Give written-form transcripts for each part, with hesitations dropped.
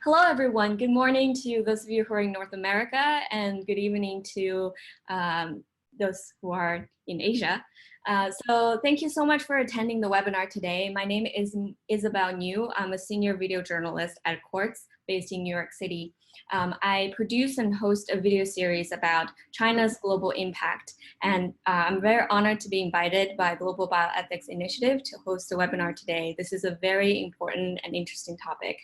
Hello, everyone. Good morning to those of you who are in North America, and good evening to those who are in Asia. So thank you so much for attending the webinar today. My name is Isabel New. I'm a senior video journalist at Quartz, based in New York City. I produce and host a video series about China's global impact, and I'm very honored to be invited by Global Bioethics Initiative to host the webinar today. This is a very important and interesting topic.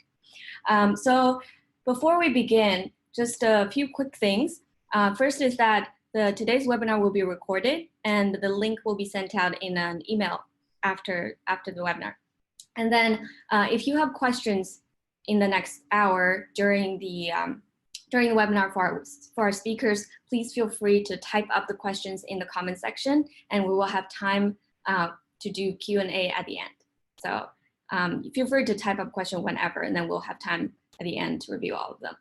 So before we begin, just a few quick things. First is that today's webinar will be recorded, and the link will be sent out in an email after the webinar. And then if you have questions in the next hour during the webinar for our speakers, please feel free to type up the questions in the comment section, and we will have time to do Q&A at the end. So feel free to type up a question whenever, and then we'll have time at the end to review all of them.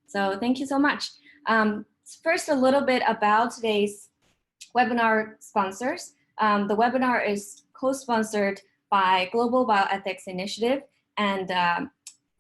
So thank you so much. First, a little bit about today's webinar sponsors. The webinar is co-sponsored by Global Bioethics Initiative and the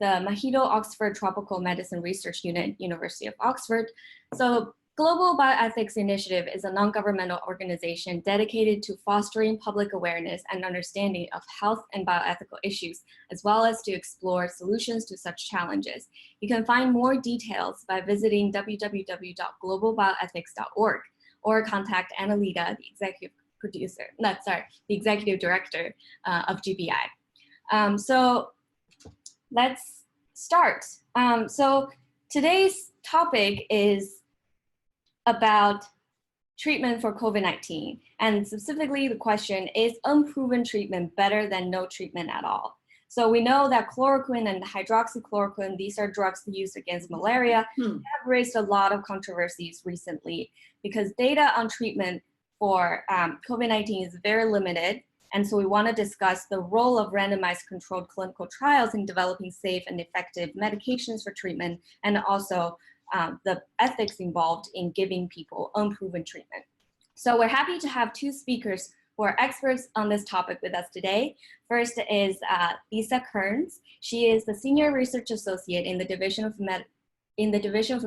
Mahito Oxford Tropical Medicine Research Unit, University of Oxford. So Global Bioethics Initiative is a non-governmental organization dedicated to fostering public awareness and understanding of health and bioethical issues, as well as to explore solutions to such challenges. You can find more details by visiting www.globalbioethics.org or contact Annalita, the executive director of GBI. So let's start. So today's topic is about treatment for COVID-19. And specifically, the question is unproven treatment better than no treatment at all? So we know that chloroquine and hydroxychloroquine, these are drugs used against malaria, have raised a lot of controversies recently because data on treatment for COVID-19 is very limited. And so we want to discuss the role of randomized controlled clinical trials in developing safe and effective medications for treatment, and also the ethics involved in giving people unproven treatment. So we're happy to have two speakers who are experts on this topic with us today. First is Lisa Kearns. She is the Senior Research Associate in the Division of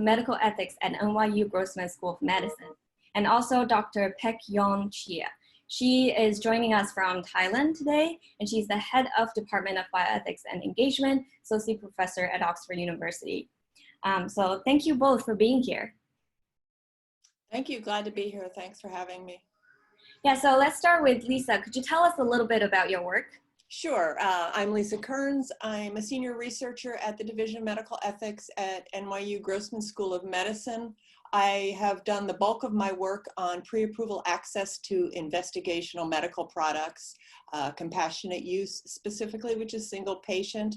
Medical Ethics at NYU Grossman School of Medicine. And also Dr. Pek-Yong Chia. She is joining us from Thailand today, and she's the head of Department of Bioethics and Engagement, Associate Professor at Oxford University. So thank you both for being here. Thank you, glad to be here. Thanks for having me. Yeah, so let's start with Lisa. Could you tell us a little bit about your work? Sure, I'm Lisa Kearns. I'm a senior researcher at the Division of Medical Ethics at NYU Grossman School of Medicine. I have done the bulk of my work on pre-approval access to investigational medical products, compassionate use specifically, which is single patient.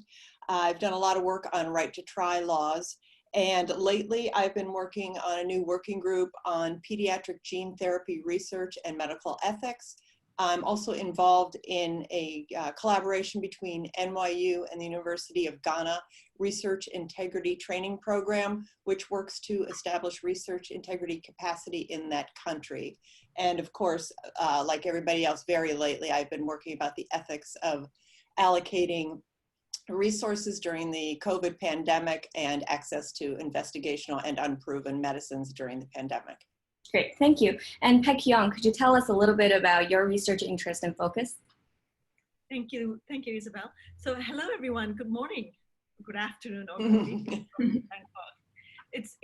I've done a lot of work on right to try laws. And lately, I've been working on a new working group on pediatric gene therapy research and medical ethics. I'm also involved in a collaboration between NYU and the University of Ghana Research Integrity Training Program, which works to establish research integrity capacity in that country. And of course, like everybody else, very lately, I've been working about the ethics of allocating resources during the COVID pandemic and access to investigational and unproven medicines during the pandemic. Great, thank you. And Pek-Yong, could you tell us a little bit about your research interest and focus? Thank you, Isabel. So hello everyone, good morning, good afternoon, or good evening from Bangkok. It's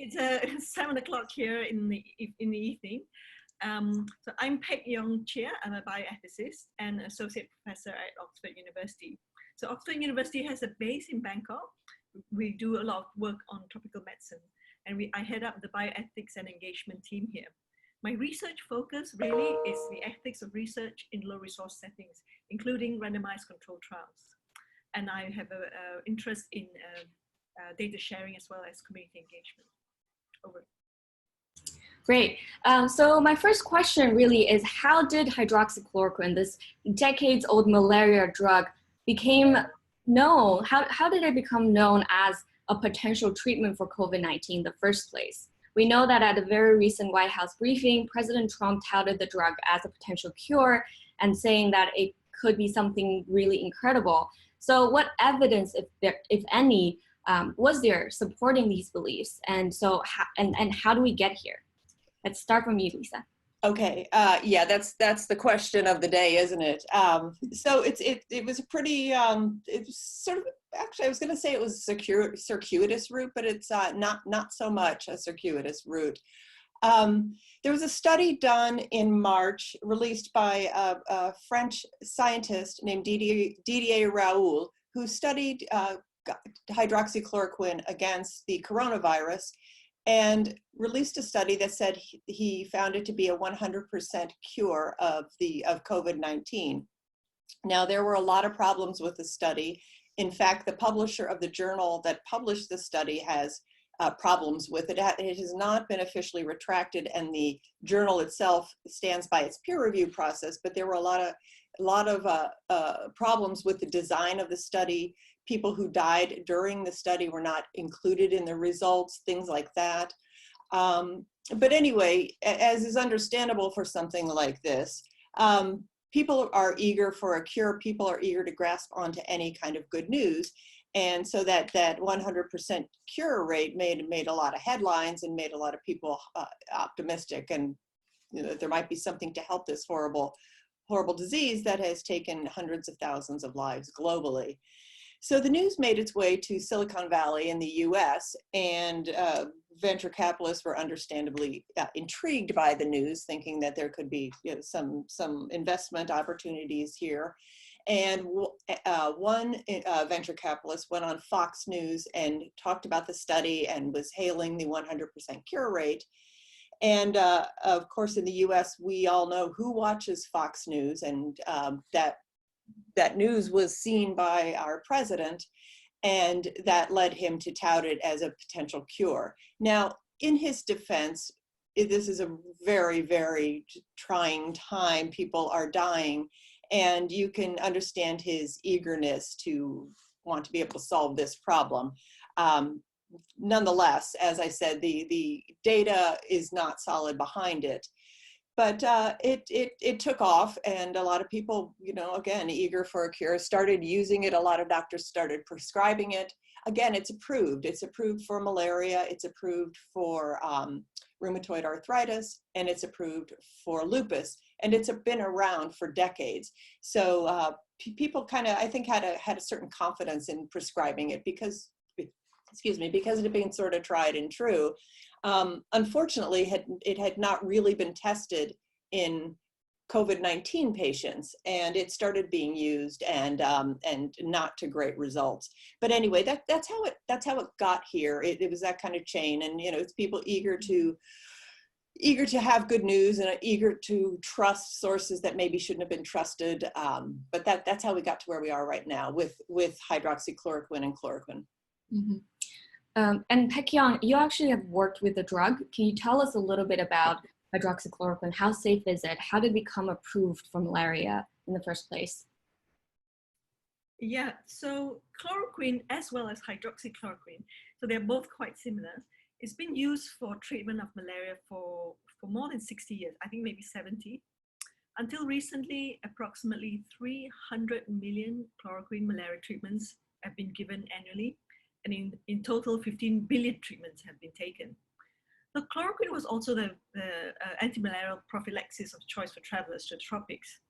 7 o'clock here in the evening. So I'm Pek-Yong Chia, I'm a bioethicist and associate professor at Oxford University. So Oxford University has a base in Bangkok. We do a lot of work on tropical medicine, and I head up the bioethics and engagement team here. My research focus really is the ethics of research in low resource settings, including randomized controlled trials. And I have an interest in data sharing as well as community engagement. Over. Great. So my first question really is, how did hydroxychloroquine, this decades-old malaria drug, became known? How did it become known as a potential treatment for COVID-19 in the first place? We know that at a very recent White House briefing, President Trump touted the drug as a potential cure and saying that it could be something really incredible. So what evidence, if any, was there supporting these beliefs? And so, and how do we get here? Let's start from you, Lisa. Okay, yeah, that's the question of the day, isn't it? So it was a pretty, it was sort of, actually I was going to say it was a circuitous route, but it's not so much a circuitous route. There was a study done in March, released by a French scientist named Didier Raoult, who studied hydroxychloroquine against the coronavirus, and released a study that said he found it to be a 100% cure of COVID-19. Now, there were a lot of problems with the study. In fact, the publisher of the journal that published the study has problems with it. It has not been officially retracted, and the journal itself stands by its peer review process, but there were a lot of problems with the design of the study. People who died during the study were not included in the results, things like that. But anyway, as is understandable for something like this, people are eager for a cure. People are eager to grasp onto any kind of good news. And so that 100% cure rate made a lot of headlines and made a lot of people optimistic, and there might be something to help this horrible disease that has taken hundreds of thousands of lives globally. So the news made its way to Silicon Valley in the US, and venture capitalists were understandably intrigued by the news, thinking that there could be some investment opportunities here. And one venture capitalist went on Fox News and talked about the study and was hailing the 100% cure rate. And of course, in the US, we all know who watches Fox News, and that news was seen by our president, and that led him to tout it as a potential cure. Now, in his defense, this is a very, very trying time. People are dying, and you can understand his eagerness to want to be able to solve this problem. Nonetheless, as I said, the data is not solid behind it. But it took off, and a lot of people, again, eager for a cure, started using it. A lot of doctors started prescribing it. Again, it's approved. It's approved for malaria. It's approved for rheumatoid arthritis, and it's approved for lupus. And it's been around for decades. So people kind of, I think, had a certain confidence in prescribing it because it had been sort of tried and true. Unfortunately, it had not really been tested in COVID-19 patients, and it started being used, and not to great results. But anyway, that's how it got here. It was that kind of chain, and it's people eager to have good news and eager to trust sources that maybe shouldn't have been trusted. But that's how we got to where we are right now with hydroxychloroquine and chloroquine. Mm-hmm. And Paekhyong, you actually have worked with the drug. Can you tell us a little bit about hydroxychloroquine? How safe is it? How did it become approved for malaria in the first place? Yeah, so chloroquine as well as hydroxychloroquine, so they're both quite similar. It's been used for treatment of malaria for more than 60 years, I think maybe 70. Until recently, approximately 300 million chloroquine malaria treatments have been given annually. And in total, 15 billion treatments have been taken. The chloroquine was also the antimalarial prophylaxis of choice for travelers to the tropics.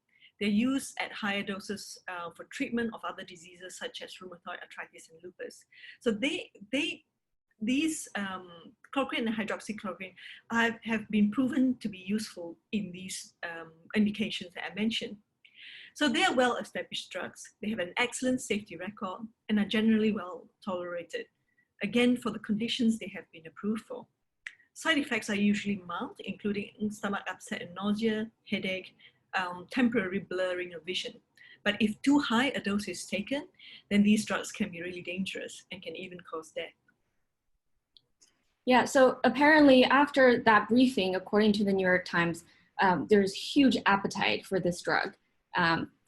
They're used at higher doses for treatment of other diseases such as rheumatoid arthritis and lupus. So these chloroquine and hydroxychloroquine have been proven to be useful in these indications that I mentioned. So they are well-established drugs. They have an excellent safety record and are generally well tolerated, again, for the conditions they have been approved for. Side effects are usually mild, including stomach upset and nausea, headache, temporary blurring of vision. But if too high a dose is taken, then these drugs can be really dangerous and can even cause death. Yeah, so apparently after that briefing, according to the New York Times, there's huge appetite for this drug.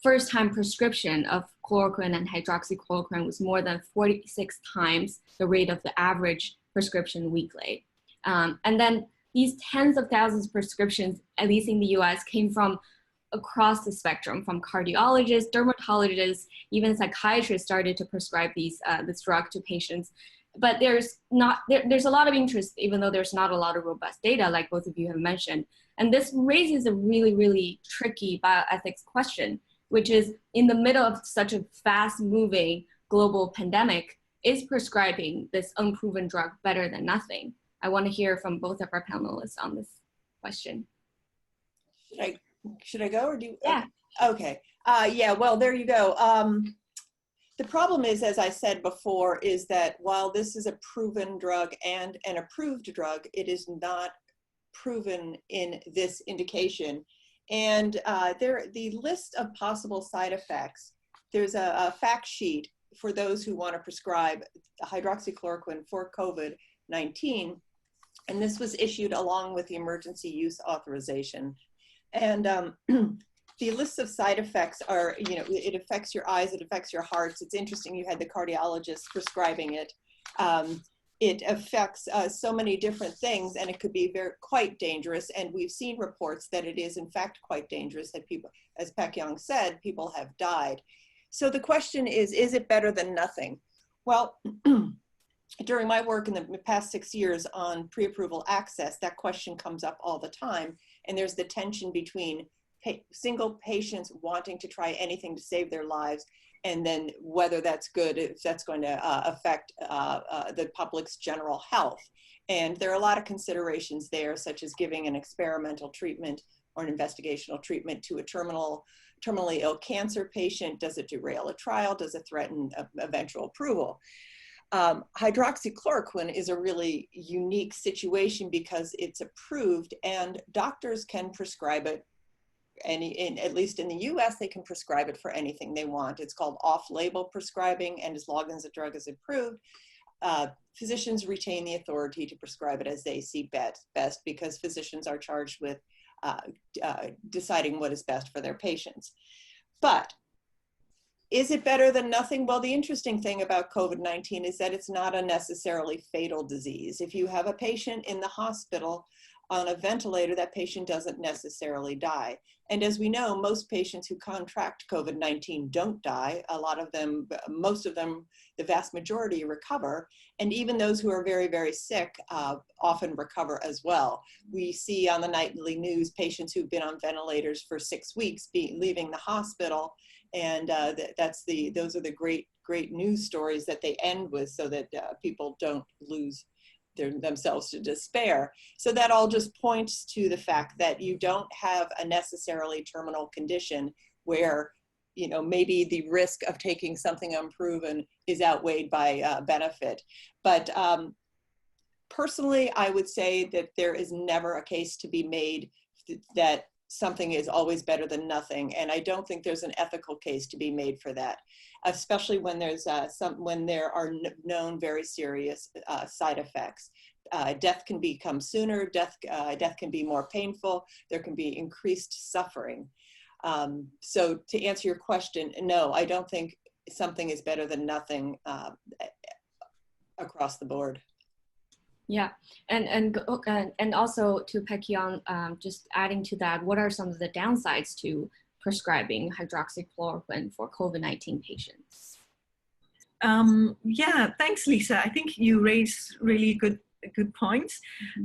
First-time prescription of chloroquine and hydroxychloroquine was more than 46 times the rate of the average prescription weekly. And then these tens of thousands of prescriptions, at least in the US, came from across the spectrum, from cardiologists, dermatologists, even psychiatrists started to prescribe this drug to patients. but there's a lot of interest, even though there's not a lot of robust data, like both of you have mentioned. And this raises a really, really tricky bioethics question, which is, in the middle of such a fast-moving global pandemic, is prescribing this unproven drug better than nothing? I want to hear from both of our panelists on this question. Should I go, or do you? Yeah. Okay. Yeah, well, there you go. The problem is, as I said before, is that while this is a proven drug and an approved drug, it is not proven in this indication. And the list of possible side effects, there's a fact sheet for those who want to prescribe hydroxychloroquine for COVID-19. And this was issued along with the emergency use authorization. And the list of side effects are, it affects your eyes, it affects your hearts. It's interesting, you had the cardiologist prescribing it. It affects so many different things, and it could be quite dangerous. And we've seen reports that it is in fact quite dangerous, that people, as Paek-Young said, people have died. So the question is it better than nothing? Well, during my work in the past 6 years on pre-approval access, that question comes up all the time. And there's the tension between single patients wanting to try anything to save their lives, and then whether that's good, if that's going to affect the public's general health. And there are a lot of considerations there, such as giving an experimental treatment or an investigational treatment to a terminally ill cancer patient. Does it derail a trial? Does it threaten eventual approval? Hydroxychloroquine is a really unique situation because it's approved and doctors can prescribe it at least in the US, they can prescribe it for anything they want. It's called off-label prescribing, and as long as the drug is approved, physicians retain the authority to prescribe it as they see best, because physicians are charged with deciding what is best for their patients. But is it better than nothing? Well, the interesting thing about COVID-19 is that it's not a necessarily fatal disease. If you have a patient in the hospital on a ventilator, that patient doesn't necessarily die. And as we know, most patients who contract COVID-19 don't die. A lot of them, most of them, the vast majority recover. And even those who are very, very sick often recover as well. We see on the nightly news patients who've been on ventilators for 6 weeks leaving the hospital. And those are the great news stories that they end with, so that people don't lose themselves to despair. So that all just points to the fact that you don't have a necessarily terminal condition where, maybe the risk of taking something unproven is outweighed by benefit. But personally, I would say that there is never a case to be made that something is always better than nothing. And I don't think there's an ethical case to be made for that, especially when there's when there are known very serious side effects. Death can become sooner, death can be more painful, there can be increased suffering. So to answer your question, no, I don't think something is better than nothing across the board. Yeah, and also to Paek-Young, just adding to that, what are some of the downsides to prescribing hydroxychloroquine for COVID-19 patients? Yeah, thanks, Lisa. I think you raised really good points,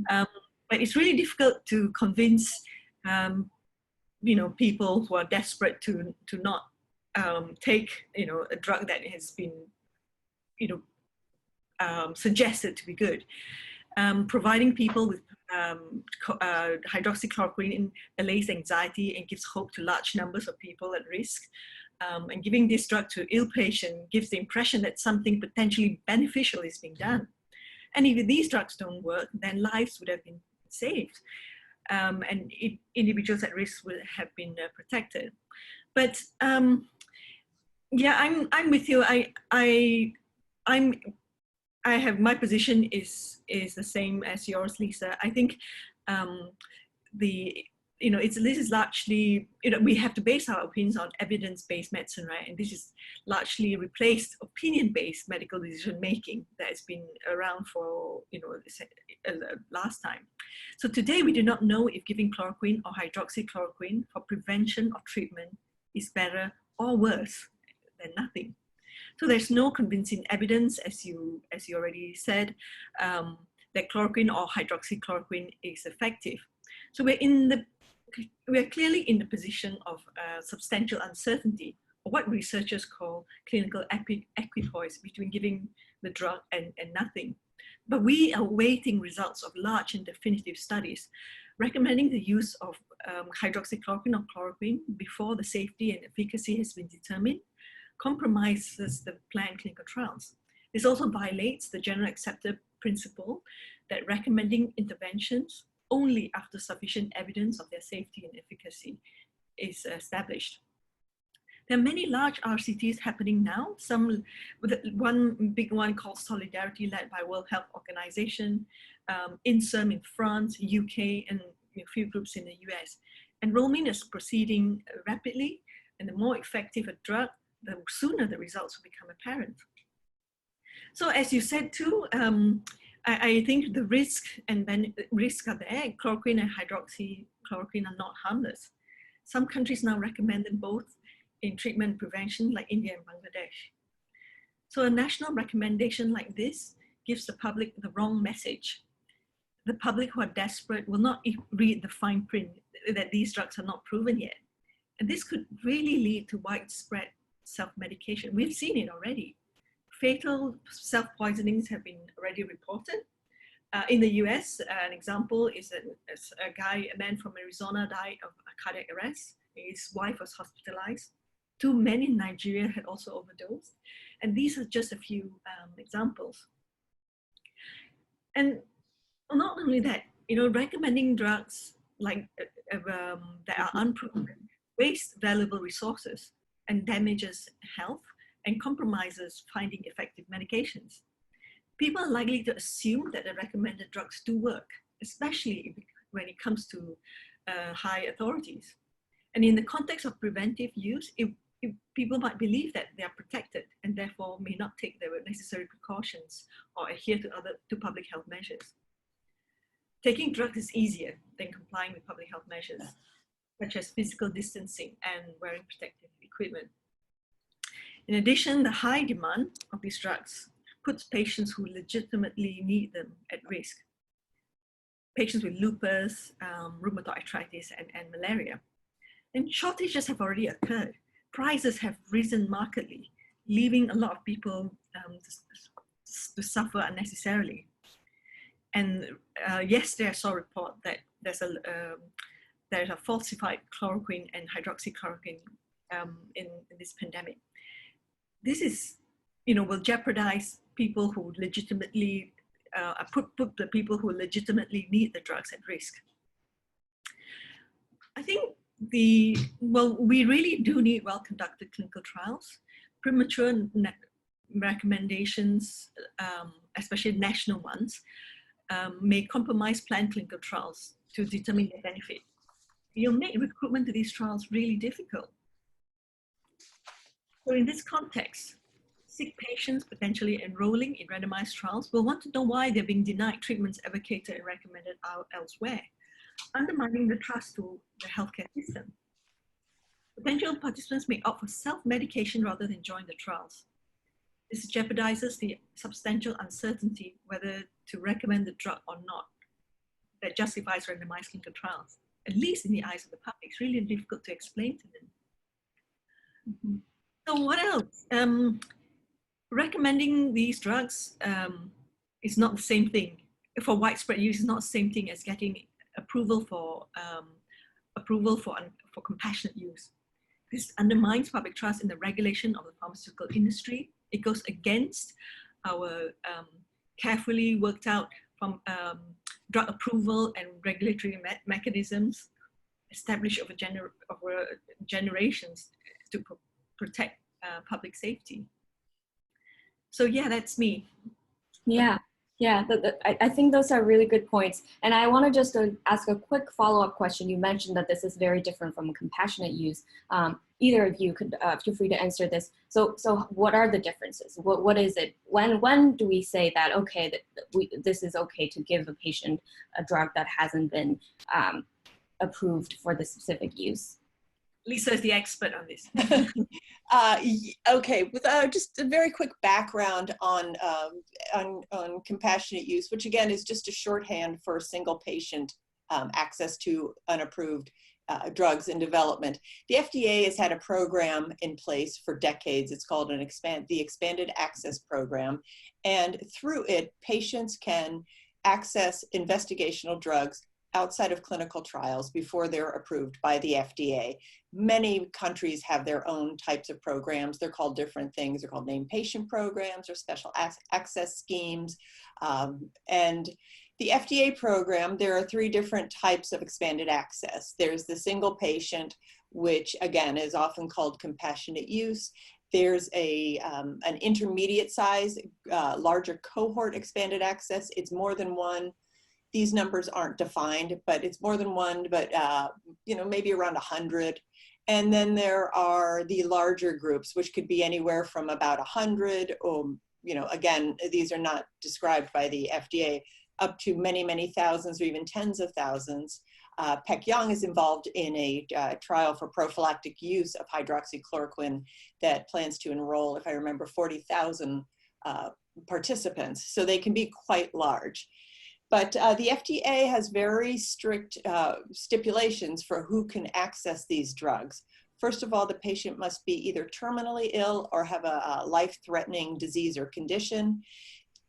but it's really difficult to convince people who are desperate to not take a drug that has been suggested to be good. Providing people with hydroxychloroquine allays anxiety and gives hope to large numbers of people at risk. And giving this drug to an ill patient gives the impression that something potentially beneficial is being done. And if these drugs don't work, then lives would have been saved. And individuals at risk would have been protected. But yeah, I'm with you. I have, my position is the same as yours, Lisa. I think this is largely, we have to base our opinions on evidence-based medicine, right? And this is largely replaced opinion-based medical decision-making that has been around for, last time. So today we do not know if giving chloroquine or hydroxychloroquine for prevention or treatment is better or worse than nothing. So there's no convincing evidence, as you already said, that chloroquine or hydroxychloroquine is effective. So we're clearly in the position of substantial uncertainty, or what researchers call clinical equipoise between giving the drug and nothing. But we are awaiting results of large and definitive studies recommending the use of hydroxychloroquine or chloroquine before the safety and efficacy has been determined compromises the planned clinical trials. This also violates the general accepted principle that recommending interventions only after sufficient evidence of their safety and efficacy is established. There are many large RCTs happening now, some with one big one called Solidarity, led by World Health Organization, INSERM in France, UK, and a few groups in the US. Enrollment is proceeding rapidly, and the more effective a drug, the sooner the results will become apparent. So as you said too, I think the risks are there. Chloroquine and hydroxychloroquine are not harmless. Some countries now recommend them both in treatment prevention, like India and Bangladesh. So a national recommendation like this gives the public the wrong message. The public who are desperate will not read the fine print that these drugs are not proven yet. And this could really lead to widespread self-medication. We've seen it already. Fatal self-poisonings have been already reported. In the US, an example is a man from Arizona died of a cardiac arrest. His wife was hospitalized. 2 men in Nigeria had also overdosed. And these are just a few examples. And not only that, recommending drugs like that are unproven waste valuable resources and damages health and compromises finding effective medications. People are likely to assume that the recommended drugs do work, especially when it comes to high authorities. And in the context of preventive use, people might believe that they are protected and therefore may not take the necessary precautions or adhere to public health measures. Taking drugs is easier than complying with public health measures, such as physical distancing and wearing protective equipment. In addition, the high demand of these drugs puts patients who legitimately need them at risk. Patients with lupus, rheumatoid arthritis, and malaria. And shortages have already occurred. Prices have risen markedly, leaving a lot of people to suffer unnecessarily. And yesterday I saw a report that there's a falsified chloroquine and hydroxychloroquine in this pandemic. This is, will jeopardize people who legitimately, put the people who legitimately need the drugs at risk. I think we really do need well-conducted clinical trials. Premature recommendations, especially national ones, may compromise planned clinical trials to determine their benefit. You'll make recruitment to these trials really difficult. So in this context, sick patients potentially enrolling in randomized trials will want to know why they're being denied treatments advocated and recommended elsewhere, undermining the trust to the healthcare system. Potential participants may opt for self-medication rather than join the trials. This jeopardizes the substantial uncertainty whether to recommend the drug or not that justifies randomized clinical trials, at least in the eyes of the public. It's really difficult to explain to them. Mm-hmm. So what else? Recommending these drugs is not the same thing. For widespread use, it's not the same thing as getting approval for compassionate use. This undermines public trust in the regulation of the pharmaceutical industry. It goes against our carefully worked out from drug approval and regulatory mechanisms established over generations to protect public safety. So yeah, that's me. Yeah, I think those are really good points. And I want to just ask a quick follow-up question. You mentioned that this is very different from compassionate use. Either of you could feel free to answer this. So what are the differences? What is it? When do we say that, okay, this is okay to give a patient a drug that hasn't been approved for the specific use? Lisa is the expert on this. Okay, with just a very quick background on compassionate use, which again is just a shorthand for single patient access to unapproved drugs in development. The FDA has had a program in place for decades. It's called the Expanded Access Program. And through it, patients can access investigational drugs outside of clinical trials before they're approved by the FDA. Many countries have their own types of programs. They're called different things. They're called named patient programs or special access schemes. And the FDA program, there are 3 different types of expanded access. There's the single patient, which again is often called compassionate use. There's an intermediate size, larger cohort expanded access. It's more than one. These numbers aren't defined, but it's more than one, but you know, maybe around 100. And then there are the larger groups, which could be anywhere from about 100, or, you know, again, these are not described by the FDA, up to many, many thousands or even tens of thousands. Peck-Young is involved in a trial for prophylactic use of hydroxychloroquine that plans to enroll, if I remember, 40,000 participants. So they can be quite large. But the FDA has very strict stipulations for who can access these drugs. First of all, the patient must be either terminally ill or have a life-threatening disease or condition.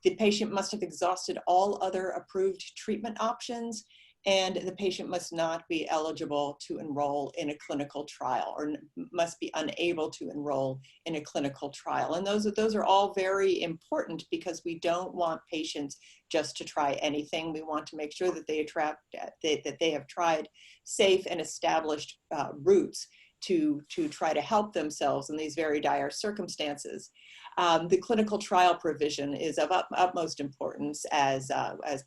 The patient must have exhausted all other approved treatment options, and the patient must not be eligible to enroll in a clinical trial or must be unable to enroll in a clinical trial. And those are all very important because we don't want patients just to try anything. We want to make sure that they have tried safe and established routes to try to help themselves in these very dire circumstances. The clinical trial provision is of utmost importance, as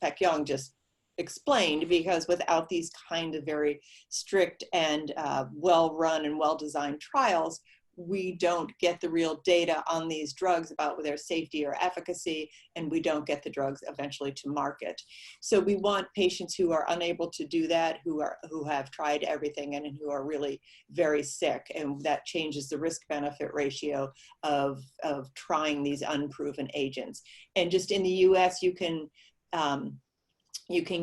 Peck-Young just explained, because without these kind of very strict and well-run and well-designed trials, we don't get the real data on these drugs about their safety or efficacy, and we don't get the drugs eventually to market. So we want patients who are unable to do that, who have tried everything and who are really very sick, and that changes the risk-benefit ratio of trying these unproven agents. And just in the US, you can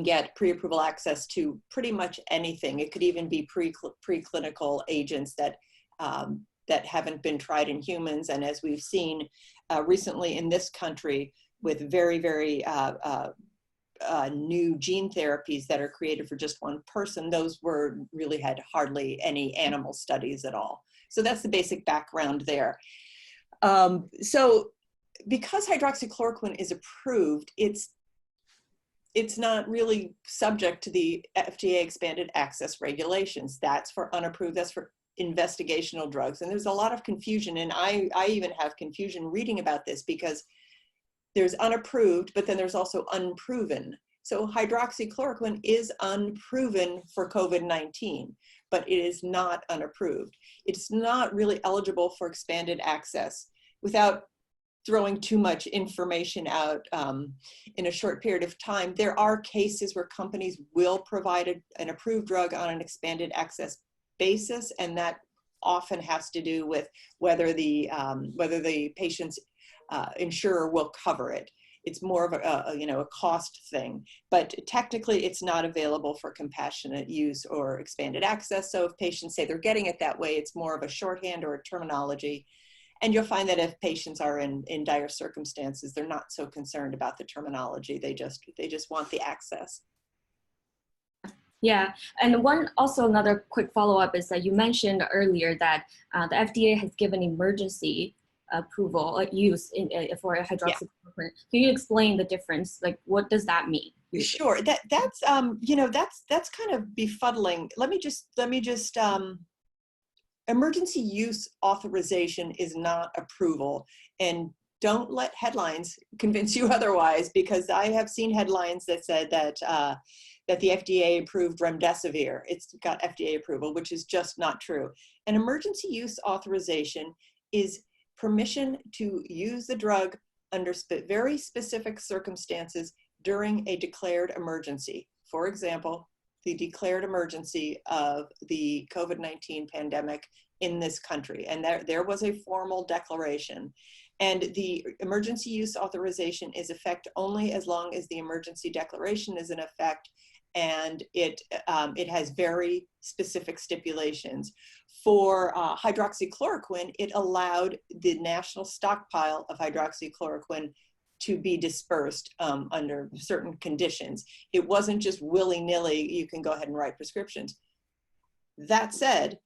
get pre-approval access to pretty much anything. It could even be preclinical agents that haven't been tried in humans. And as we've seen recently in this country with very, very new gene therapies that are created for just one person, those really had hardly any animal studies at all. So that's the basic background there. So because hydroxychloroquine is approved, it's not really subject to the FDA expanded access regulations. That's for unapproved, that's for investigational drugs. And there's a lot of confusion, and I even have confusion reading about this because there's unapproved, but then there's also unproven. So hydroxychloroquine is unproven for COVID-19, but it is not unapproved. It's not really eligible for expanded access. Without throwing too much information out in a short period of time, there are cases where companies will provide an approved drug on an expanded access basis, and that often has to do with whether the patient's insurer will cover it. It's more of a cost thing, but technically it's not available for compassionate use or expanded access. So if patients say they're getting it that way, it's more of a shorthand or a terminology. And you'll find that if patients are in dire circumstances, they're not so concerned about the terminology. They just want the access. Yeah, and another quick follow-up is that you mentioned earlier that the FDA has given emergency approval use for hydroxychloroquine. Yeah. Can you explain the difference? Like, what does that mean? Sure. That's kind of befuddling. Let me just emergency use authorization is not approval, and don't let headlines convince you otherwise, because I have seen headlines that said that the FDA approved remdesivir. It's got FDA approval, which is just not true. An emergency use authorization is permission to use the drug under very specific circumstances during a declared emergency. For example, the declared emergency of the COVID-19 pandemic in this country. And there was a formal declaration. And the emergency use authorization is effect only as long as the emergency declaration is in effect, and it has very specific stipulations. For hydroxychloroquine, it allowed the national stockpile of hydroxychloroquine to be dispersed under certain conditions. It wasn't just willy-nilly, you can go ahead and write prescriptions. That said,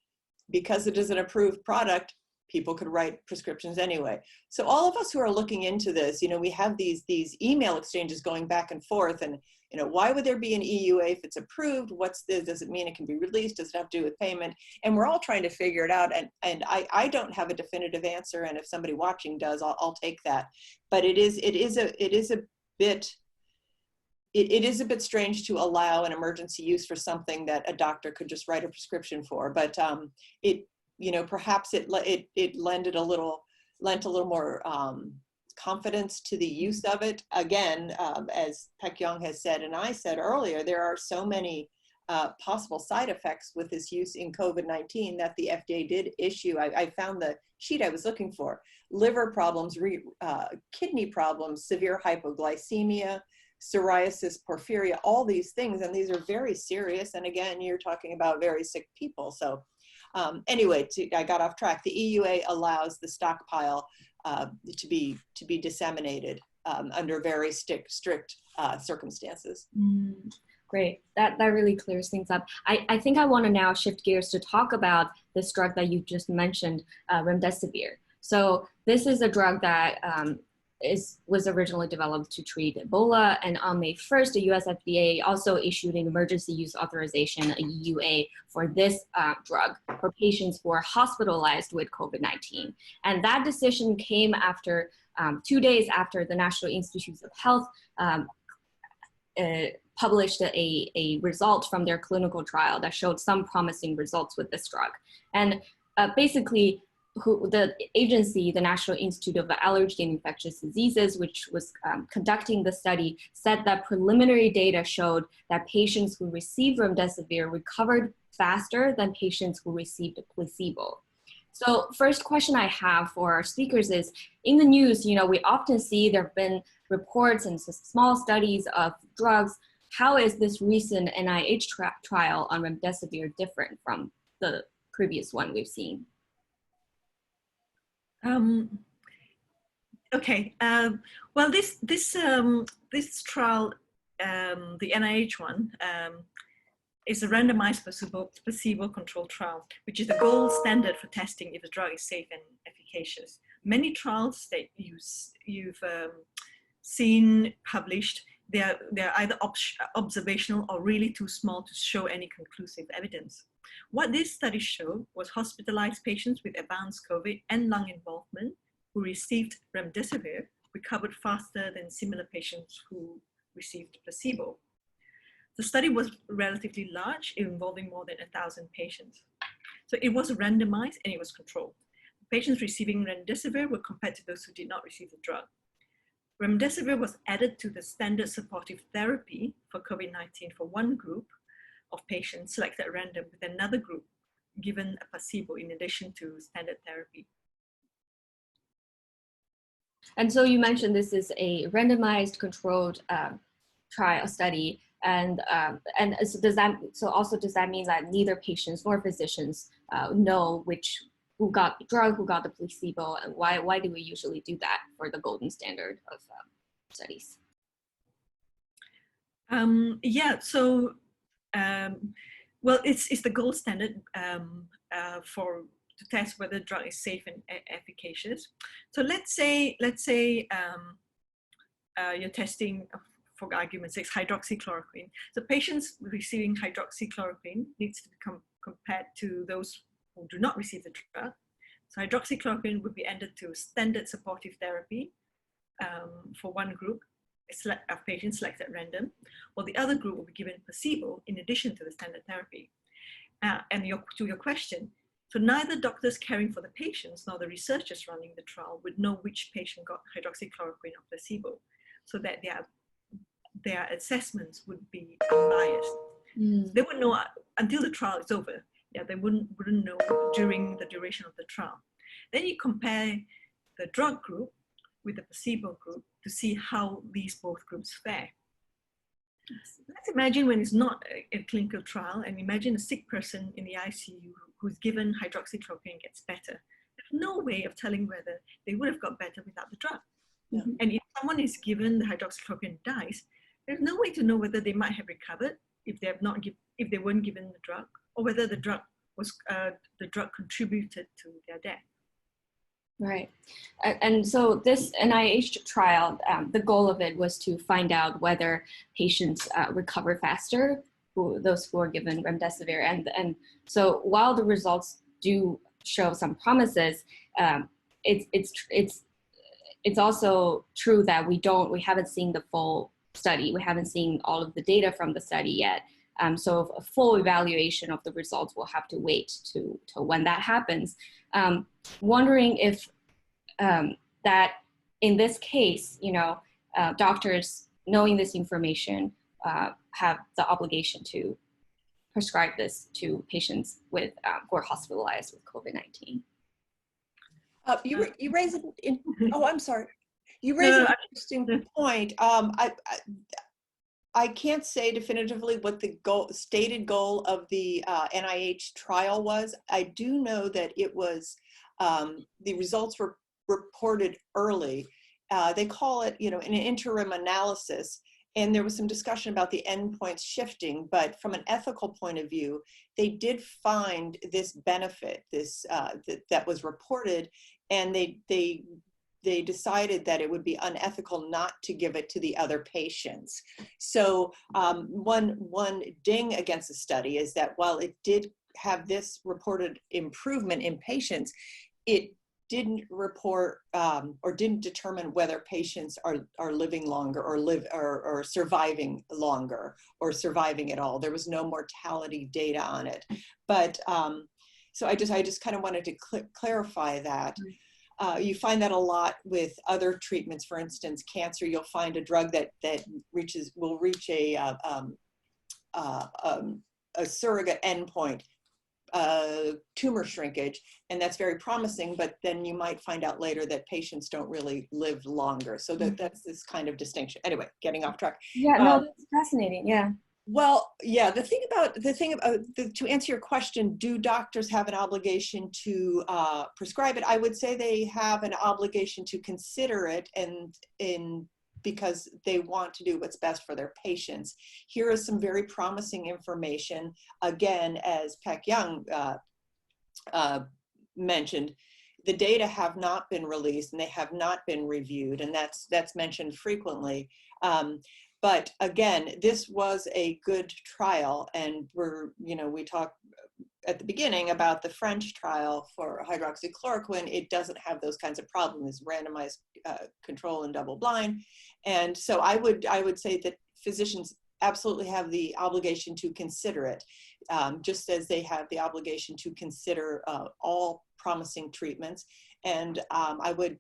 because it is an approved product, people could write prescriptions anyway. So all of us who are looking into this, you know, we have these email exchanges going back and forth, and you know, why would there be an EUA if it's approved? Does it mean it can be released? Does it have to do with payment? And we're all trying to figure it out. And I don't have a definitive answer. And if somebody watching does, I'll take that. But it is a bit strange to allow an emergency use for something that a doctor could just write a prescription for. But you know, perhaps it lent a little more confidence to the use of it. Again, as Pek Yong has said, and I said earlier, there are so many possible side effects with this use in COVID-19 that the FDA did issue. I found the sheet I was looking for: liver problems, kidney problems, severe hypoglycemia, psoriasis, porphyria, all these things. And these are very serious. And again, you're talking about very sick people. So anyway, I got off track. The EUA allows the stockpile to be disseminated under very strict circumstances. Great, that really clears things up. I think I want to now shift gears to talk about this drug that you just mentioned, remdesivir. So this is a drug that was originally developed to treat Ebola, and on May 1st, the US FDA also issued an emergency use authorization, a EUA, for this drug for patients who are hospitalized with COVID-19. And that decision came after 2 days after the National Institutes of Health published a result from their clinical trial that showed some promising results with this drug. And basically, the agency, the National Institute of Allergy and Infectious Diseases, which was conducting the study, said that preliminary data showed that patients who received remdesivir recovered faster than patients who received a placebo. So first question I have for our speakers is, in the news, you know, we often see there have been reports and small studies of drugs. How is this recent NIH trial on remdesivir different from the previous one we've seen? Okay. Well, this trial, the NIH one, is a randomized placebo-controlled trial, which is the gold standard for testing if a drug is safe and efficacious. Many trials that you've seen published, they're either observational or really too small to show any conclusive evidence. What this study showed was hospitalized patients with advanced COVID and lung involvement who received remdesivir recovered faster than similar patients who received placebo. The study was relatively large, involving more than 1,000 patients. So it was randomized and it was controlled. Patients receiving remdesivir were compared to those who did not receive the drug. Remdesivir was added to the standard supportive therapy for COVID-19 for one group of patients selected at random, with another group given a placebo in addition to standard therapy. And so you mentioned this is a randomized controlled trial study, and so does that mean that neither patients nor physicians know who got the drug, who got the placebo, and why do we usually do that for the golden standard of studies? Yeah, so well, it's the gold standard to test whether the drug is safe and efficacious. So let's say you're testing, for argument's sake, hydroxychloroquine. So patients receiving hydroxychloroquine needs to become compared to those who do not receive the drug. So hydroxychloroquine would be added to standard supportive therapy for one group of patients selected at random, while the other group will be given placebo in addition to the standard therapy. And to your question, so neither doctors caring for the patients nor the researchers running the trial would know which patient got hydroxychloroquine or placebo, so that their assessments would be unbiased. They wouldn't know until the trial is over. Yeah, they wouldn't know during the duration of the trial. Then you compare the drug group with the placebo group to see how these both groups fare. Let's imagine when it's not a clinical trial, and imagine a sick person in the ICU who's given hydroxychloroquine and gets better. There's no way of telling whether they would have got better without the drug. Yeah. And if someone is given the hydroxychloroquine and dies, there's no way to know whether they might have recovered if they weren't given the drug, or whether the drug contributed to their death. Right. And so this NIH trial, the goal of it was to find out whether patients recover faster, those who are given remdesivir. And so while the results do show some promises, it's also true that we haven't seen the full study. We haven't seen all of the data from the study yet. So a full evaluation of the results will have to wait to when that happens. Wondering if that in this case, doctors knowing this information have the obligation to prescribe this to patients who are hospitalized with COVID-19. You raise it. Oh, I'm sorry. You raise an interesting point. I can't say definitively what the stated goal of the NIH trial was. I do know that it was, the results were reported early. They call it, an interim analysis. And there was some discussion about the endpoints shifting, but from an ethical point of view, they did find this benefit, that was reported, and they decided that it would be unethical not to give it to the other patients. So one ding against the study is that while it did have this reported improvement in patients, it didn't report or didn't determine whether patients are living longer or surviving longer or surviving at all. There was no mortality data on it. But so I just kind of wanted to clarify that. You find that a lot with other treatments. For instance, cancer, you'll find a drug that will reach a surrogate endpoint, tumor shrinkage, and that's very promising, but then you might find out later that patients don't really live longer. So that's this kind of distinction. Anyway, getting off track. Yeah, no, that's fascinating. Yeah. Well, yeah, to answer your question, do doctors have an obligation to prescribe it? I would say they have an obligation to consider it, and because they want to do what's best for their patients. Here is some very promising information. Again, as Pak Young mentioned, the data have not been released and they have not been reviewed, and that's mentioned frequently. But again, this was a good trial, and we talked at the beginning about the French trial for hydroxychloroquine. It doesn't have those kinds of problems, randomized control and double blind. And so I would say that physicians absolutely have the obligation to consider it, just as they have the obligation to consider all promising treatments. And I would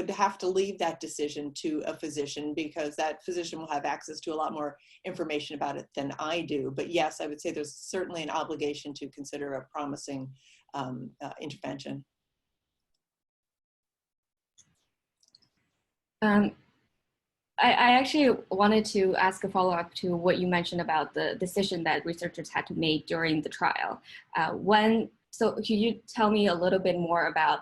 have to leave that decision to a physician, because that physician will have access to a lot more information about it than I do. But yes, I would say there's certainly an obligation to consider a promising intervention. I actually wanted to ask a follow-up to what you mentioned about the decision that researchers had to make during the trial. So could you tell me a little bit more about,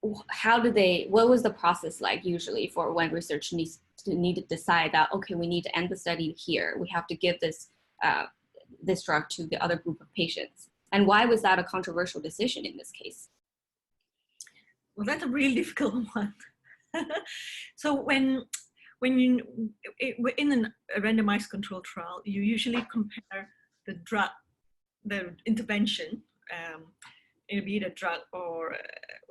what was the process like usually for when research needs to decide that, okay, we need to end the study here. We have to give this drug to the other group of patients. And why was that a controversial decision in this case? Well, that's a really difficult one. So when you in a randomized controlled trial, you usually compare the intervention, be it a drug or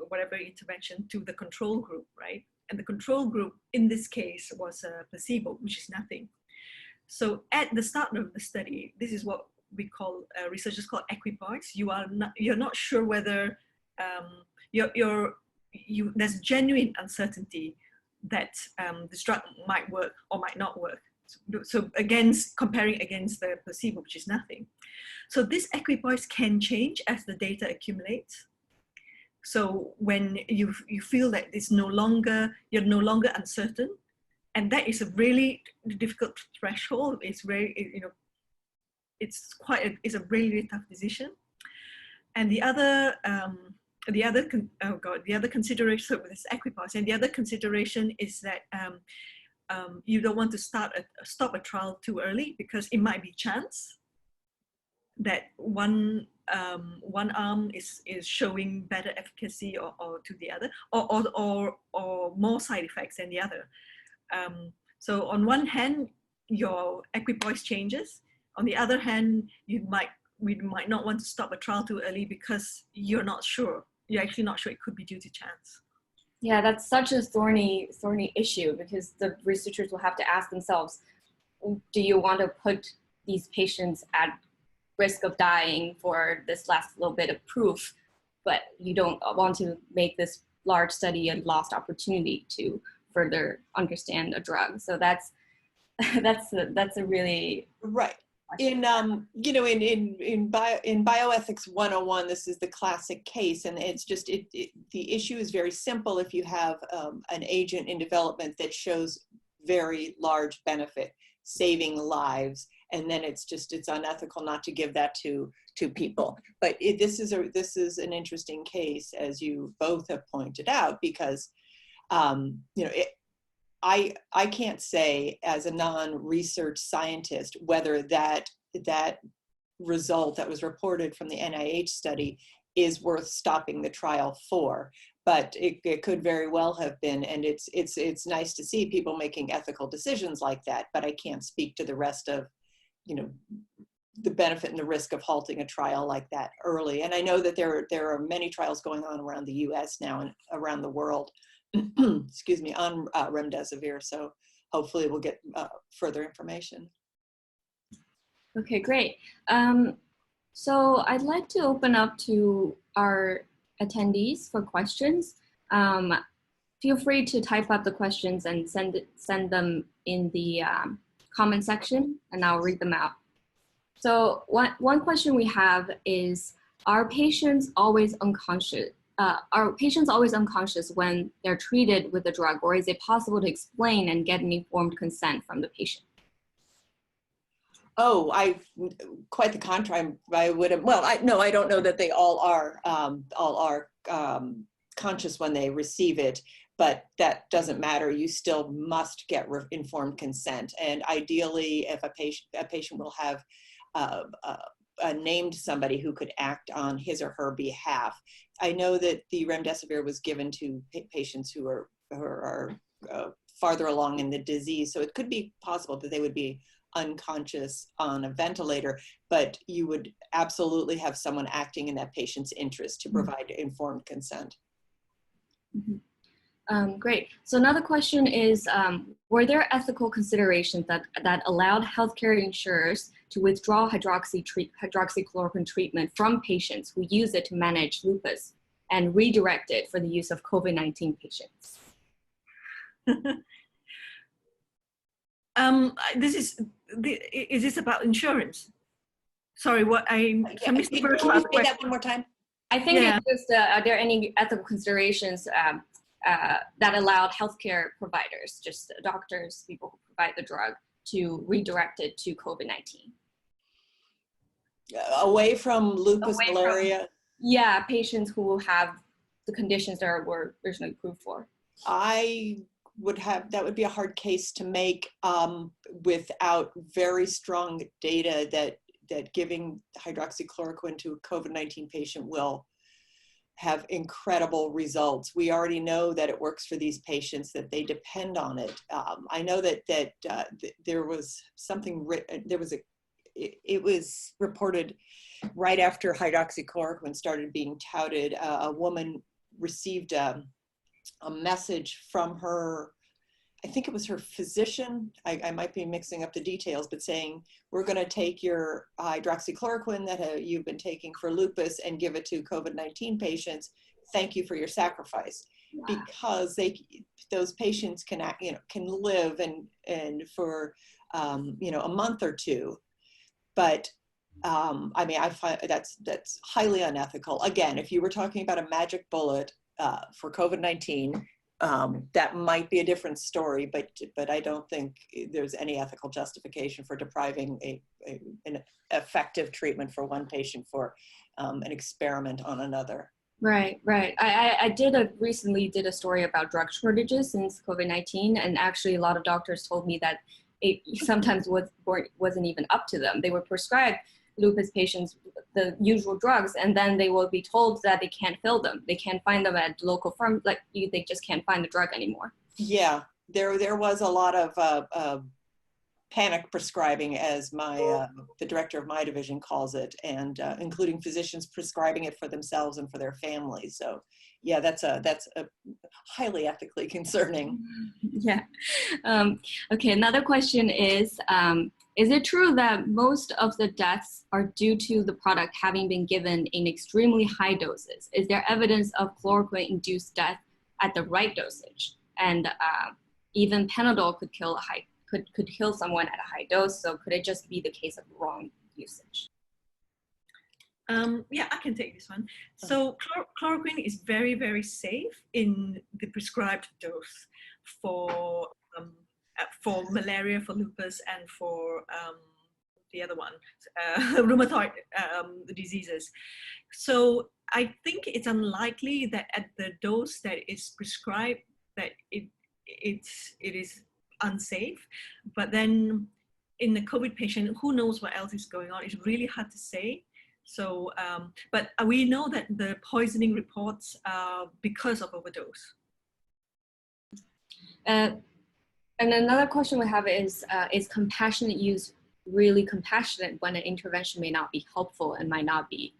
whatever intervention, to the control group, right? And the control group in this case was a placebo, which is nothing. So at the start of the study, this is what we call researchers call equipoise. You're not sure whether there's genuine uncertainty that this drug might work or might not work. so comparing against the placebo, which is nothing. So this equipoise can change as the data accumulates. So when you feel that you're no longer uncertain, and that is a really difficult threshold. It's very, it's a really tough decision. And the other consideration with this equipoise, and the other consideration is that you don't want to stop a trial too early, because it might be chance that one arm is showing better efficacy or to the other, or more side effects than the other. So on one hand, your equipoise changes. On the other hand, we might not want to stop a trial too early because you're not sure. You're actually not sure. It could be due to chance. Yeah, that's such a thorny issue, because the researchers will have to ask themselves, do you want to put these patients at risk of dying for this last little bit of proof, but you don't want to make this large study a lost opportunity to further understand a drug? So that's a really right. In Bioethics 101, this is the classic case, and it's just the issue is very simple. If you have an agent in development that shows very large benefit, saving lives, and then it's unethical not to give that to people. But this is an interesting case, as you both have pointed out, because I can't say as a non-research scientist whether that result that was reported from the NIH study is worth stopping the trial for, but it could very well have been, and it's nice to see people making ethical decisions like that, but I can't speak to the rest of, the benefit and the risk of halting a trial like that early. And I know that there are many trials going on around the US now and around the world, excuse me, on remdesivir, so hopefully we'll get further information. Okay, great. So I'd like to open up to our attendees for questions. Feel free to type up the questions and send them in the comment section, and I'll read them out. So one question we have is, are patients always unconscious when they're treated with the drug, or is it possible to explain and get an informed consent from the patient? Oh, quite the contrary. I would have. Well, I don't know that they all are conscious when they receive it, but that doesn't matter. You still must get informed consent, and ideally, if a patient will have named somebody who could act on his or her behalf. I know that the remdesivir was given to patients who are farther along in the disease, so it could be possible that they would be unconscious on a ventilator, but you would absolutely have someone acting in that patient's interest to provide informed consent. Mm-hmm. Great. So another question is, were there ethical considerations that allowed healthcare insurers to withdraw hydroxychloroquine treatment from patients who use it to manage lupus and redirect it for the use of COVID-19 patients? Is this about insurance? Sorry, I missed the first part. Can you say that one more time? I think it's just, are there any ethical considerations that allowed healthcare providers, just doctors, people who provide the drug, to redirect it to COVID-19? Away from lupus, malaria? Yeah, patients who have the conditions that were originally approved for. That would be a hard case to make without very strong data that giving hydroxychloroquine to a COVID-19 patient will have incredible results. We already know that it works for these patients, that they depend on it. I know that there was something, it was reported right after hydroxychloroquine started being touted. A woman received a message from her, I think it was her physician, I might be mixing up the details, but saying, we're going to take your hydroxychloroquine that you've been taking for lupus and give it to COVID-19 patients. Thank you for your sacrifice. Wow. Because those patients can live and for you know, a month or two. But I mean, I find that's highly unethical. Again, if you were talking about a magic bullet for COVID-19, that might be a different story, but I don't think there's any ethical justification for depriving an effective treatment for one patient for an experiment on another. Right, right. I recently did a story about drug shortages since COVID-19, and actually a lot of doctors told me that it sometimes wasn't even up to them. They were prescribed lupus patients the usual drugs, and then they will be told that they can't fill them. They can't find them at local firms. Like they just can't find the drug anymore. Yeah, there was a lot of panic prescribing, as the director of my division calls it, and including physicians prescribing it for themselves and for their families. So yeah, that's a highly ethically concerning. Yeah. Okay, another question is it true that most of the deaths are due to the product having been given in extremely high doses? Is there evidence of chloroquine-induced death at the right dosage? And even Panadol could kill could kill someone at a high dose. So could it just be the case of wrong usage? Yeah, I can take this one. So chloroquine is very, very safe in the prescribed dose for malaria, for lupus, and for the other one, rheumatoid diseases. So I think it's unlikely that at the dose that is prescribed that it is unsafe. But then in the COVID patient, who knows what else is going on? It's really hard to say. So, but we know that the poisoning reports are because of overdose. And another question we have is compassionate use really compassionate when an intervention may not be helpful and might not be,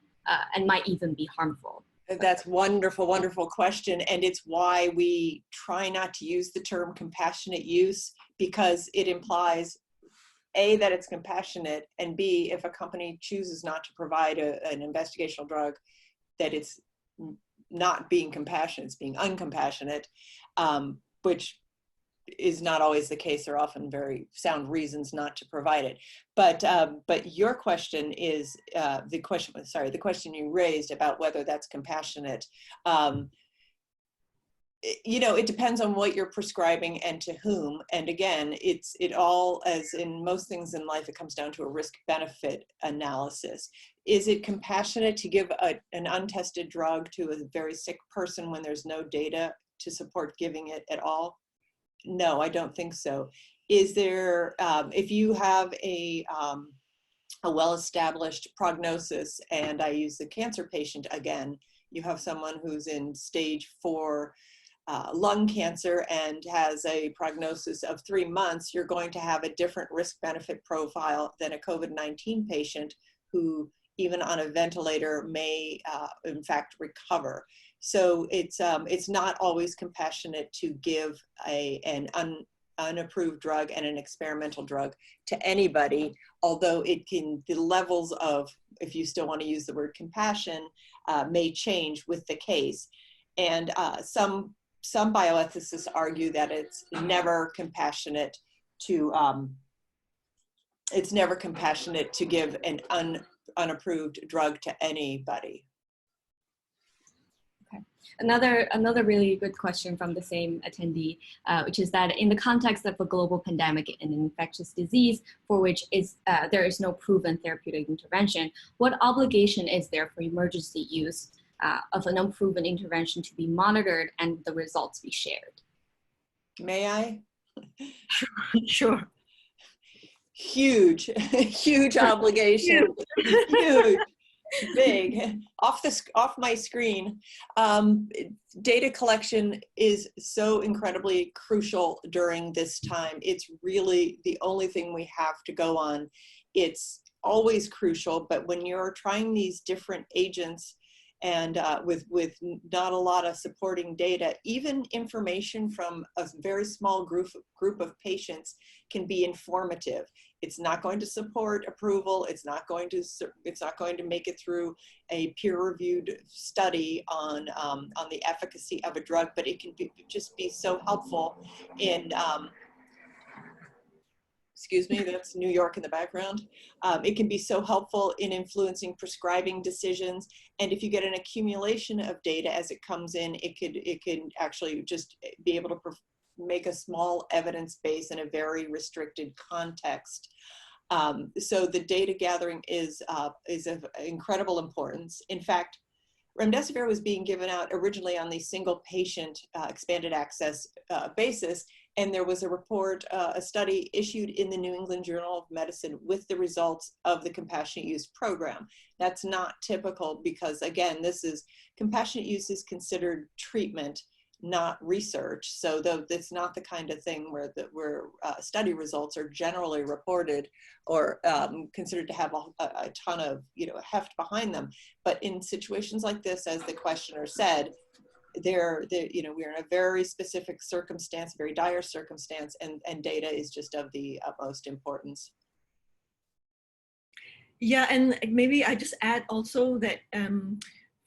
and might even be harmful? That's wonderful, wonderful question. And it's why we try not to use the term compassionate use, because it implies A, that it's compassionate, and B, if a company chooses not to provide an investigational drug, that it's not being compassionate, it's being uncompassionate, which is not always the case. There are often very sound reasons not to provide it. But your question is the question you raised about whether that's compassionate. You know, it depends on what you're prescribing and to whom. And again, it all, as in most things in life, it comes down to a risk-benefit analysis. Is it compassionate to give an untested drug to a very sick person when there's no data to support giving it at all? No, I don't think so. Is there, if you have a well-established prognosis, and I use the cancer patient again, you have someone who's in stage 4 lung cancer and has a prognosis of 3 months, you're going to have a different risk-benefit profile than a COVID-19 patient who, even on a ventilator, may in fact recover. So it's not always compassionate to give an unapproved drug and an experimental drug to anybody, although the levels of, if you still want to use the word compassion, may change with the case. And some bioethicists argue that it's never compassionate to give an unapproved drug to anybody. Okay. Another really good question from the same attendee, which is that in the context of a global pandemic and an infectious disease for which there is no proven therapeutic intervention, what obligation is there for emergency use of an unproven intervention to be monitored and the results be shared? May I? Sure. Huge, huge obligation. Huge. Big. Off my screen. Data collection is so incredibly crucial during this time. It's really the only thing we have to go on. It's always crucial, but when you're trying these different agents and with not a lot of supporting data, even information from a very small group of patients can be informative. It's not going to support approval. It's not going to make it through a peer-reviewed study on the efficacy of a drug, but it can just be so helpful in excuse me, that's New York in the background. It can be so helpful in influencing prescribing decisions. And if you get an accumulation of data as it comes in, it can actually just be able to make a small evidence base in a very restricted context. So the data gathering is of incredible importance. In fact, remdesivir was being given out originally on the single patient expanded access basis. And there was a report, a study issued in the New England Journal of Medicine with the results of the compassionate use program. That's not typical because, again, compassionate use is considered treatment, not research. So though that's not the kind of thing where study results are generally reported or considered to have a ton of heft behind them. But in situations like this, as the questioner said, we're in a very specific circumstance, very dire circumstance, and data is just of the utmost importance. Yeah, and maybe I just add also that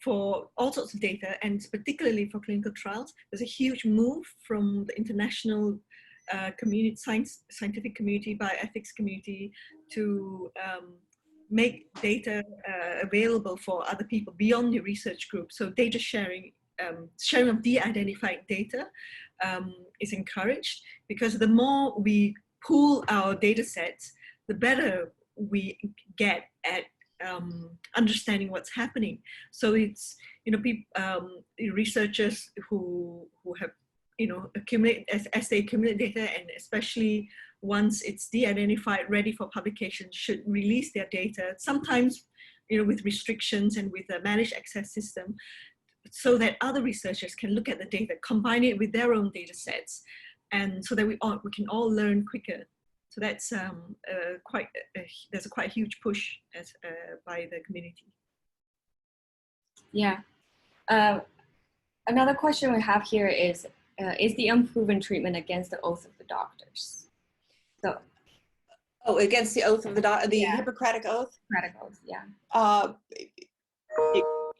for all sorts of data, and particularly for clinical trials, there's a huge move from the international community, scientific community, bioethics community, to make data available for other people beyond your research group. So data sharing of de-identified data is encouraged, because the more we pool our data sets, the better we get at understanding what's happening. So it's, researchers who have, accumulate, as they accumulate data, and especially once it's de-identified, ready for publication, should release their data, sometimes, with restrictions and with a managed access system, so that other researchers can look at the data, combine it with their own data sets, and so that we can all learn quicker. So that's there's a quite huge push by the community. Yeah. Another question we have here is the unproven treatment against the oath of the doctors? So. Oh, against the oath of the Hippocratic oath? Hippocratic oath, yeah.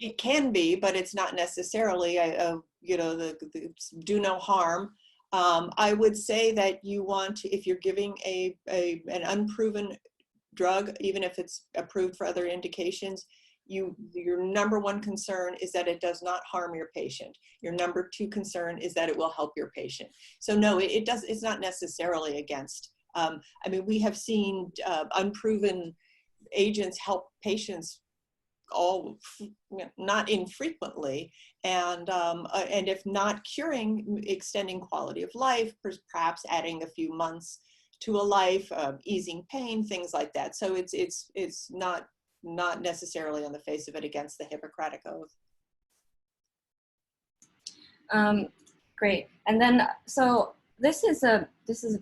It can be, but it's not necessarily, the do no harm. I would say that you want to, if you're giving an unproven drug, even if it's approved for other indications, your number one concern is that it does not harm your patient. Your number two concern is that it will help your patient. So no, it's not necessarily against. We have seen unproven agents help patients not infrequently, and if not curing, extending quality of life, perhaps adding a few months to a life, easing pain, things like that. So it's not necessarily on the face of it against the Hippocratic oath. Great. And then so this is a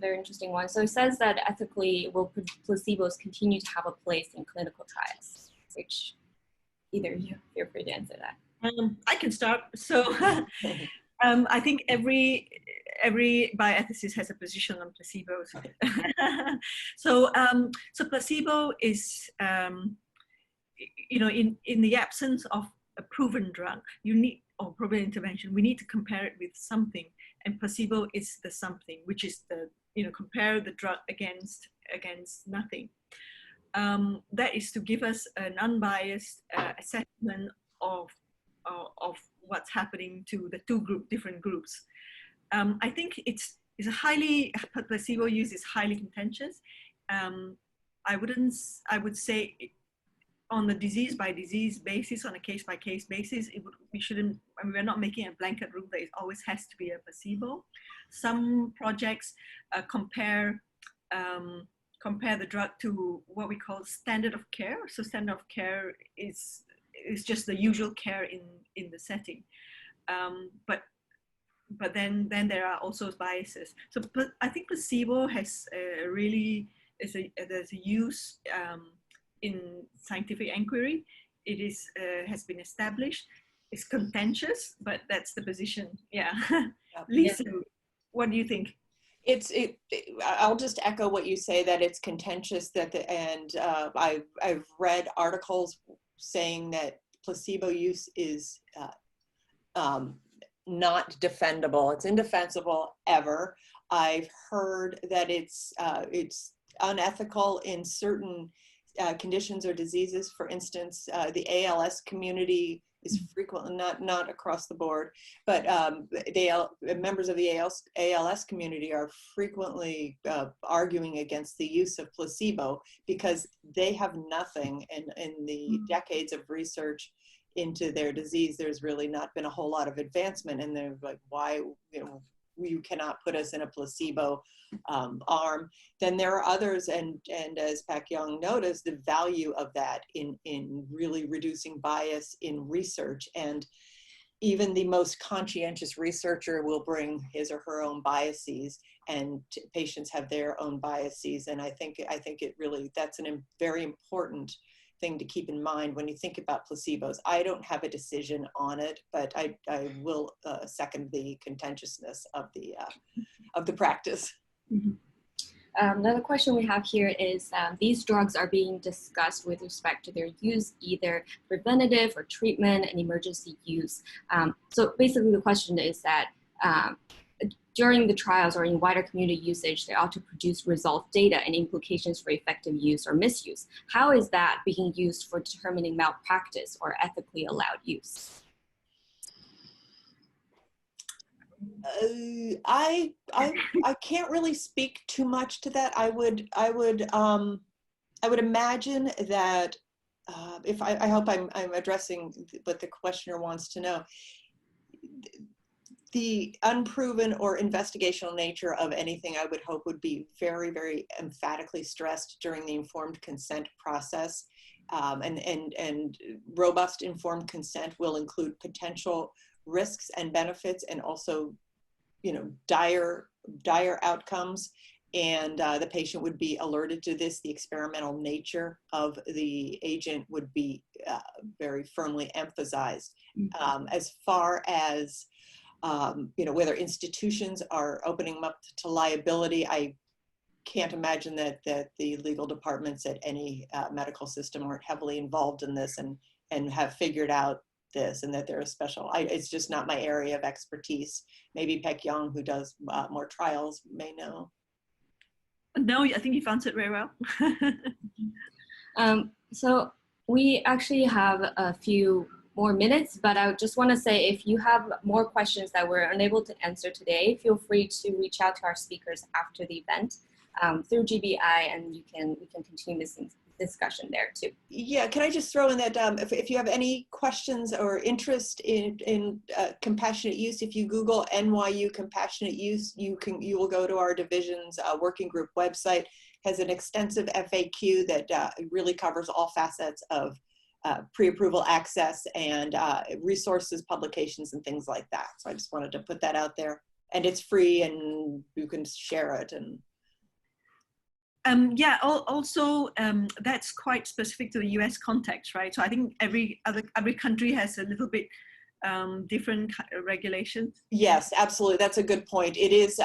very interesting one. So it says that ethically, will placebos continue to have a place in clinical trials? Which either you feel free to answer that. I can start. So I think every bioethicist has a position on placebos. So placebo is, in the absence of a proven drug, or proven intervention, we need to compare it with something, and placebo is the something, which is compare the drug against nothing. That is to give us an unbiased assessment of what's happening to the different groups. I think placebo use is highly contentious. I would say on the disease by disease basis, on a case by case basis, we're not making a blanket rule that it always has to be a placebo. Some projects compare the drug to what we call standard of care. So standard of care is just the usual care in the setting. But then there are also biases. So I think placebo has there's a use in scientific inquiry. It has been established. It's contentious, but that's the position. Yeah. Lisa, what do you think? I'll just echo what you say, that it's contentious, I've read articles saying that placebo use is not defendable. It's indefensible ever. I've heard that it's unethical in certain conditions or diseases. For instance, the ALS community is frequently, not across the board, but members of the ALS community are frequently arguing against the use of placebo because they have nothing in the decades of research into their disease. There's really not been a whole lot of advancement, and they're like, why, you cannot put us in a placebo arm. Then there are others, and as Pak Young noticed, the value of that in really reducing bias in research. And even the most conscientious researcher will bring his or her own biases, and patients have their own biases. And I think it really, that's a very important thing to keep in mind when you think about placebos. I don't have a decision on it, but I will second the contentiousness of the practice. Mm-hmm. Another question we have here is these drugs are being discussed with respect to their use, either preventative or treatment and emergency use. So basically the question is that during the trials or in wider community usage, they ought to produce result data and implications for effective use or misuse. How is that being used for determining malpractice or ethically allowed use? I can't really speak too much to that. I would imagine that I hope I'm addressing what the questioner wants to know. The unproven or investigational nature of anything, I would hope, would be very, very emphatically stressed during the informed consent process. And robust informed consent will include potential risks and benefits, and also, dire outcomes. And the patient would be alerted to this. The experimental nature of the agent would be very firmly emphasized. As far as whether institutions are opening them up to liability, I can't imagine that the legal departments at any medical system aren't heavily involved in this and have figured out this, and that they're a special. It's just not my area of expertise. Maybe Pak Young, who does more trials, may know. No, I think you've answered very well. So we actually have a few more minutes, but I just want to say, if you have more questions that we're unable to answer today, feel free to reach out to our speakers after the event through GBI, and we can continue this discussion there too. Yeah, can I just throw in that if you have any questions or interest in compassionate use, if you Google NYU compassionate use, you will go to our division's working group website. Has an extensive FAQ that really covers all facets of pre-approval access and resources, publications, and things like that. So I just wanted to put that out there, and it's free, and you can share it. And yeah, also that's quite specific to the US context, right? So I think every country has a little bit different regulations. Yes, absolutely. That's a good point. It is,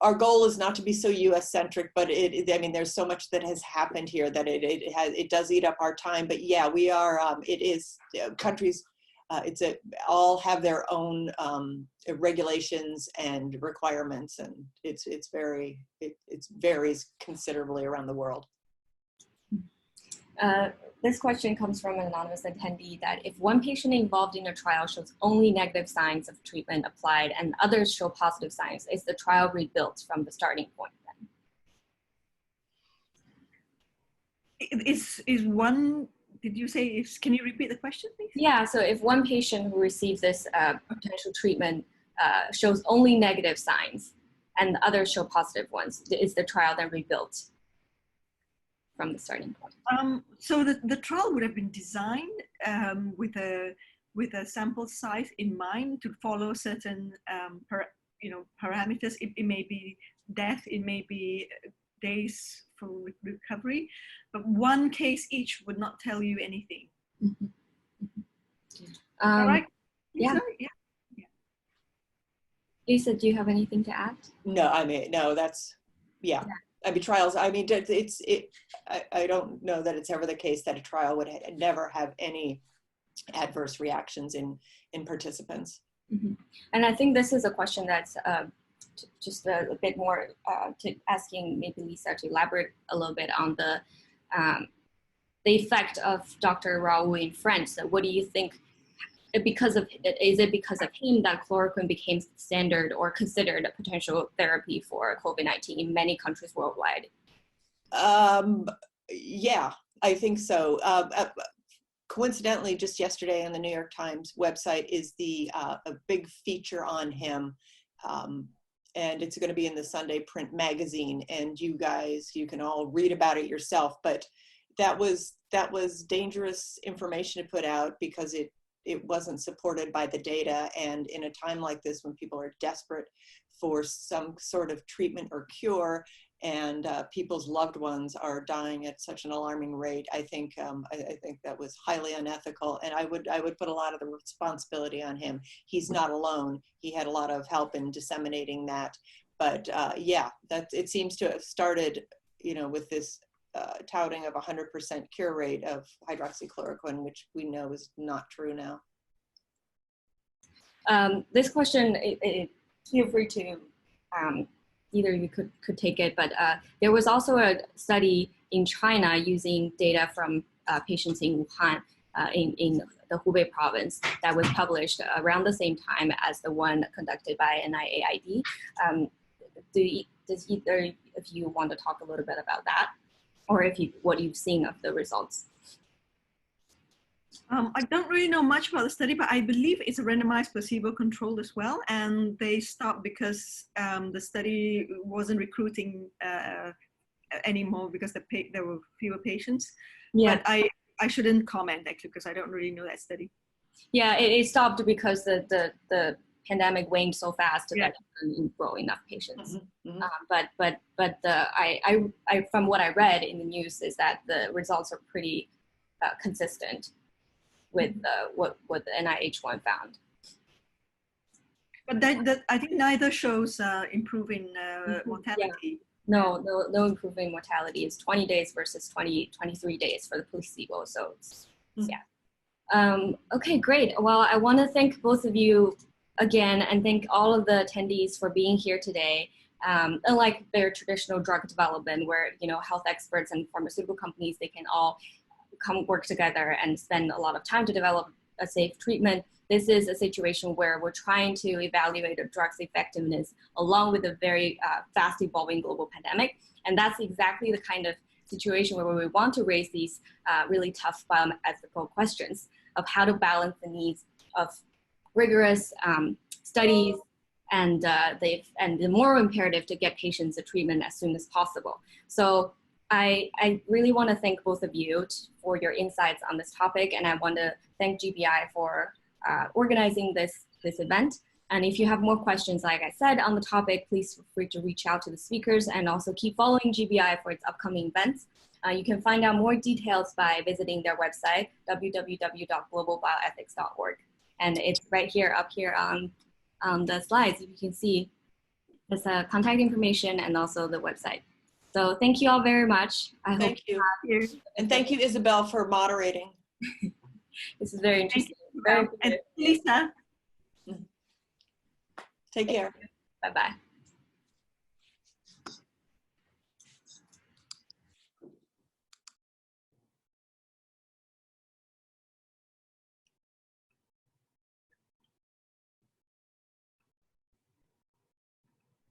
our goal is not to be so US centric, but I mean, there's so much that has happened here that it does eat up our time. But yeah, we are, countries, all have their own regulations and requirements, and it varies considerably around the world. This question comes from an anonymous attendee that if one patient involved in a trial shows only negative signs of treatment applied and others show positive signs, is the trial rebuilt from the starting point then? Is one, did you say, can you repeat the question, please? Yeah, so if one patient who receives this potential treatment shows only negative signs and the others show positive ones, is the trial then rebuilt from the starting point? So the trial would have been designed with a sample size in mind to follow certain parameters. It may be death, it may be days for recovery, but one case each would not tell you anything. Mm-hmm. All right? Yeah. Yeah. Lisa, do you have anything to add? No, I mean, no, that's, yeah. I mean, trials, I mean, I don't know that it's ever the case that a trial would never have any adverse reactions in participants. Mm-hmm. And I think this is a question that's just a bit more to asking maybe Lisa to elaborate a little bit on the effect of Dr. Raoult in France. So what do you think? Is it because of him that chloroquine became standard or considered a potential therapy for COVID-19 in many countries worldwide? Yeah, I think so. Coincidentally, just yesterday on the New York Times website is a big feature on him. And it's going to be in the Sunday print magazine. And you can all read about it yourself. But that was dangerous information to put out because it wasn't supported by the data. And in a time like this, when people are desperate for some sort of treatment or cure, and people's loved ones are dying at such an alarming rate, I think that was highly unethical. And I would put a lot of the responsibility on him. He's not alone. He had a lot of help in disseminating that. But yeah, it seems to have started, with this touting of 100% cure rate of hydroxychloroquine, which we know is not true now. This question, feel free to, either you could take it, but there was also a study in China using data from patients in Wuhan in the Hubei province that was published around the same time as the one conducted by NIAID. Does either of you want to talk a little bit about that? Or what you've seen of the results? I don't really know much about the study, but I believe it's a randomized placebo-controlled as well, and they stopped because the study wasn't recruiting anymore because there were fewer patients. Yeah. But I shouldn't comment actually because I don't really know that study. Yeah, it stopped because the pandemic waned so fast that it didn't grow enough patients. Mm-hmm. But I from what I read in the news is that the results are pretty consistent with what the NIH one found. But I think neither shows improving mortality. Yeah. No improving mortality. It's 20 days versus 23 days for the placebo. So yeah. Okay, great. Well, I want to thank both of you again, and thank all of the attendees for being here today. Unlike their traditional drug development, where health experts and pharmaceutical companies, they can all come work together and spend a lot of time to develop a safe treatment. This is a situation where we're trying to evaluate a drug's effectiveness along with a very fast evolving global pandemic. And that's exactly the kind of situation where we want to raise these really tough bioethical questions of how to balance the needs of rigorous studies and the moral imperative to get patients a treatment as soon as possible. So I really want to thank both of you for your insights on this topic, and I want to thank GBI for organizing this event. And if you have more questions, like I said, on the topic, please feel free to reach out to the speakers and also keep following GBI for its upcoming events. You can find out more details by visiting their website, www.globalbioethics.org. And it's right here, up here on the slides. You can see there's contact information and also the website. So thank you all very much. Thank you. And thank you, Isabel, for moderating. This is very interesting. And Lisa. Take care. Bye-bye.